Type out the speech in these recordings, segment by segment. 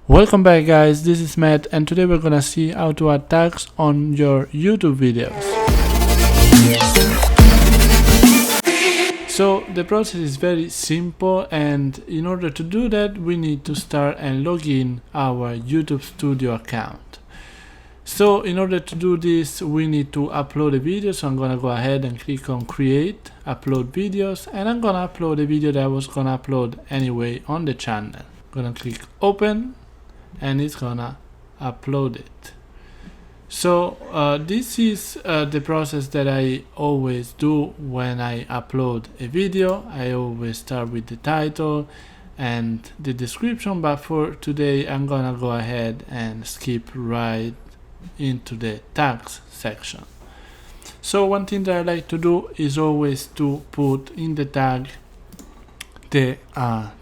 Welcome back guys, this is Matt and today we're gonna see how to add tags on your YouTube videos. So the process is very simple, and in order to do that we need to start and log in our YouTube Studio account. So in order to do this we need to upload a video, so I'm gonna go ahead and click on create, upload videos, and I'm gonna upload a video that I was gonna upload anyway on the channel. I'm gonna click open and it's gonna upload it. So this is the process that I always do when I upload a video. I always start with the title and the description, but for today I'm gonna go ahead and skip right into the tags section. So one thing that I like to do is always to put in the tag the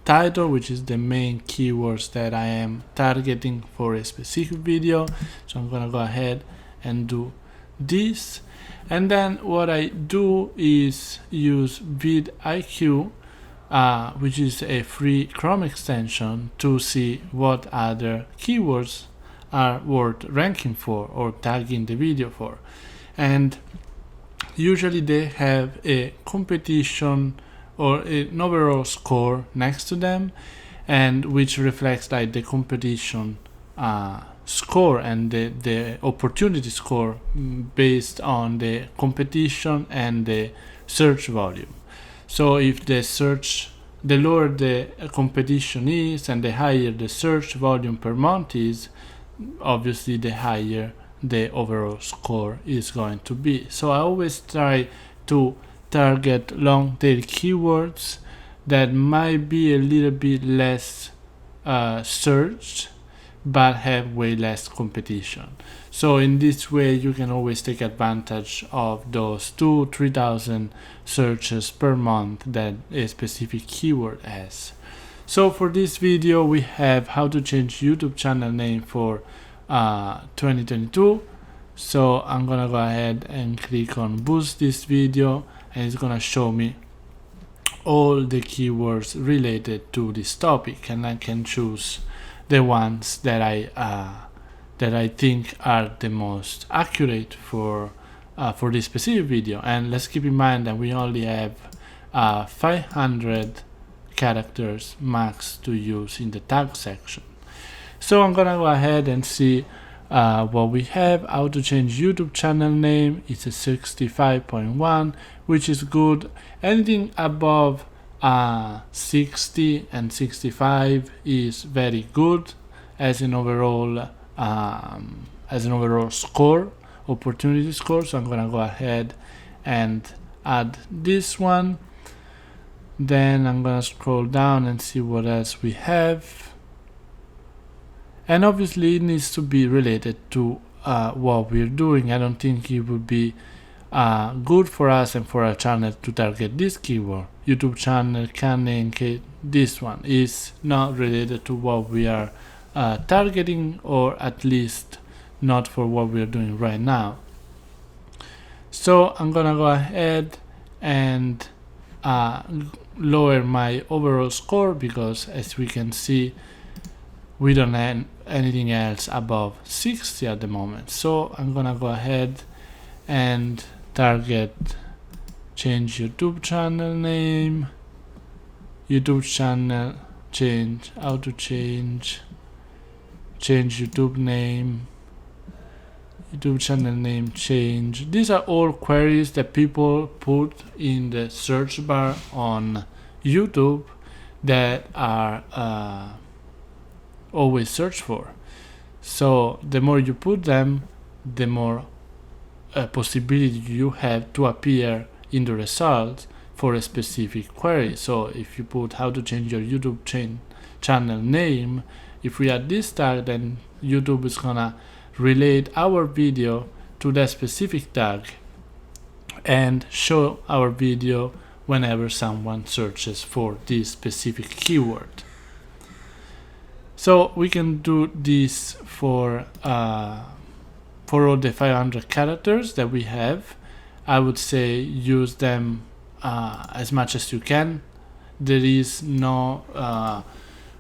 title, which is the main keywords that I am targeting for a specific video. So I'm gonna go ahead and do this, and then what I do is use VidIQ, which is a free Chrome extension, to see what other keywords are worth ranking for or tagging the video for. And usually they have a competition or an overall score next to them, and which reflects like the competition score and the opportunity score based on the competition and the search volume. So if the lower the competition is and the higher the search volume per month is, obviously the higher the overall score is going to be. So I always try to target long tail keywords that might be a little bit less searched but have way less competition. So in this way you can always take advantage of those 2,000-3,000 searches per month that a specific keyword has. So for this video we have how to change YouTube channel name for 2022. So I'm gonna go ahead and click on boost this video, and it's gonna show me all the keywords related to this topic, and I can choose the ones that I think are the most accurate for this specific video. And let's keep in mind that we only have 500 characters max to use in the tag section. So I'm gonna go ahead and see what we have. How to change YouTube channel name. It's a 65.1, which is good. Anything above 60 and 65 is very good as an overall score, opportunity score. So I'm gonna go ahead and add this one. Then I'm gonna scroll down and see what else we have. And obviously it needs to be related to what we're doing. I don't think it would be good for us and for our channel to target this keyword. YouTube channel can name this one is not related to what we are targeting, or at least not for what we're doing right now. So I'm gonna go ahead and lower my overall score, because as we can see we don't have anything else above 60 at the moment. So I'm gonna go ahead and target change YouTube channel name, YouTube channel change, how to change YouTube name, YouTube channel name change. These are all queries that people put in the search bar on YouTube that are always search for. So the more you put them, the more possibility you have to appear in the results for a specific query. So if you put how to change your YouTube channel name, if we add this tag, then YouTube is gonna relate our video to that specific tag and show our video whenever someone searches for this specific keyword. So we can do this for all the 500 characters that we have. I would say use them as much as you can. There is no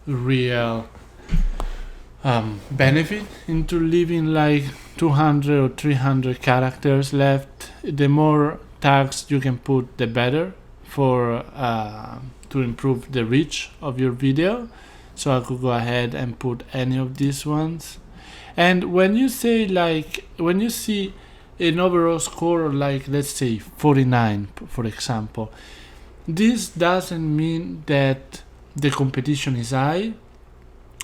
real benefit into leaving like 200 or 300 characters left. The more tags you can put, the better for to improve the reach of your video. So I could go ahead and put any of these ones. And when you say like, when you see an overall score of like, let's say 49, for example, this doesn't mean that the competition is high.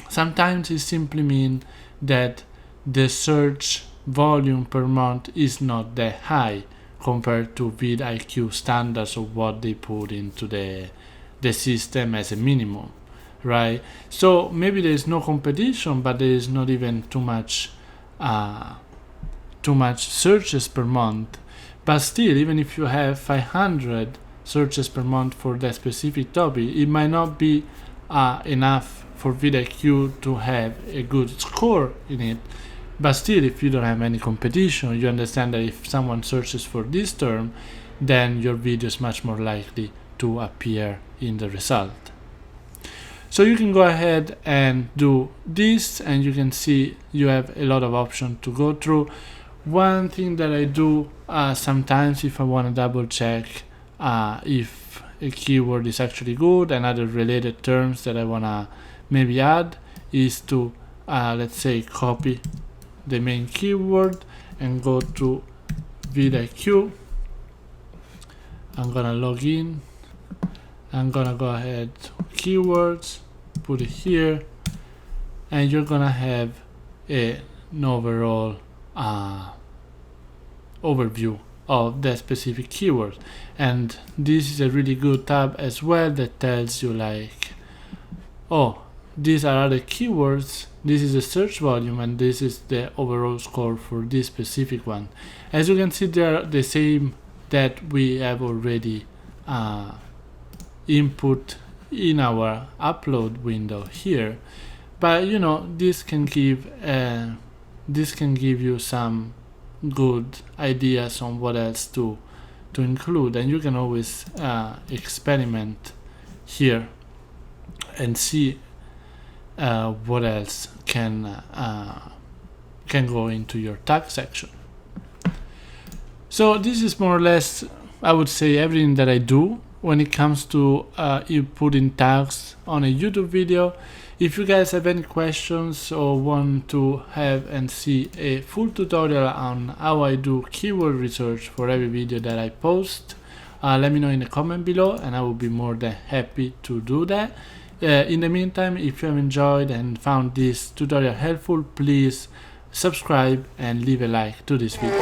Sometimes it simply means that the search volume per month is not that high compared to VidIQ standards of what they put into the system as a minimum, right? So maybe there is no competition, but there is not even too much searches per month. But still, even if you have 500 searches per month for that specific topic, it might not be enough for VidIQ to have a good score in it. But still, if you don't have any competition, you understand that if someone searches for this term, then your video is much more likely to appear in the result. So you can go ahead and do this, and you can see you have a lot of options to go through. One thing that I do sometimes, if I want to double check if a keyword is actually good and other related terms that I want to maybe add, is to let's say copy the main keyword and go to VidIQ. I'm gonna log in. I'm gonna go ahead to keywords, put it here, and you're gonna have an overall overview of that specific keyword. And this is a really good tab as well that tells you like, oh, these are other keywords, this is the search volume, and this is the overall score for this specific one. As you can see, they're the same that we have already input in our upload window here, but you know, this can give you some good ideas on what else to include, and you can always experiment here and see what else can go into your tag section. So this is more or less, I would say, everything that I do when it comes to inputting tags on a YouTube video. If you guys have any questions or want to have and see a full tutorial on how I do keyword research for every video that I post, let me know in the comment below, and I will be more than happy to do that. In the meantime, if you have enjoyed and found this tutorial helpful, please subscribe and leave a like to this video.